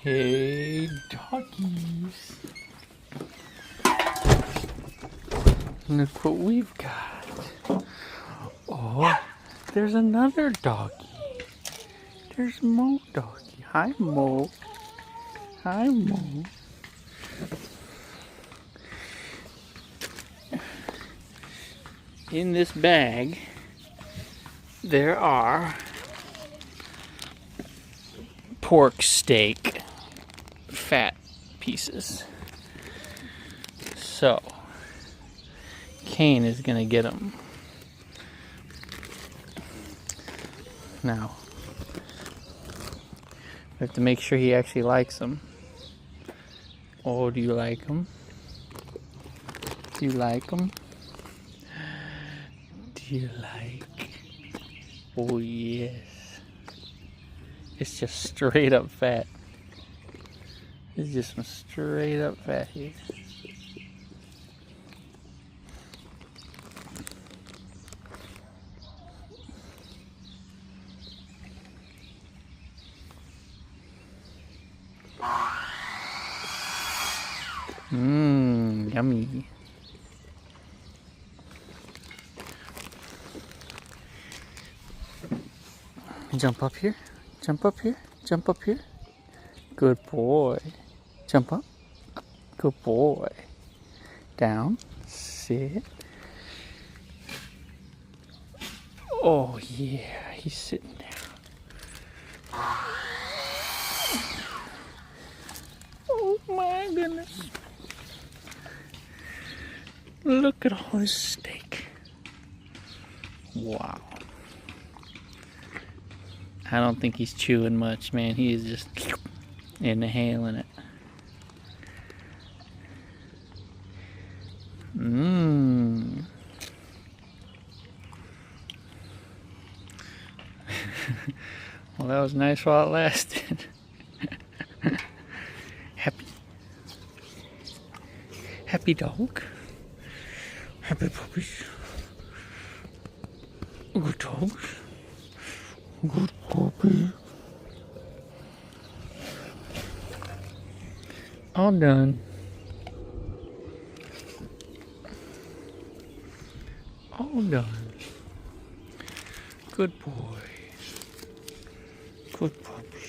Hey, doggies. Look what we've got. Oh, there's another doggy. There's Mo doggy. Hi, Mo. Hi, Mo. In this bag, there are pork steak fat pieces. So, Kane is gonna get them. Now, we have to make sure he actually likes them. Oh, do you like them? Do you like them? Do you like? Oh, yes. It's just straight up fat. It's just some straight up fat here. Mmm, yummy. Jump up here. Jump up here. Jump up here. Good boy. Jump up. Good boy. Down. Sit. Oh, yeah. He's sitting down. Oh, my goodness. Look at all this steak. Wow. I don't think he's chewing much, man. He is just inhaling it. Mmm. Well, that was nice while it lasted. Happy. Happy dog. Happy puppies. Good dogs. Good puppy. All done. All done. Good boy. Good puppy.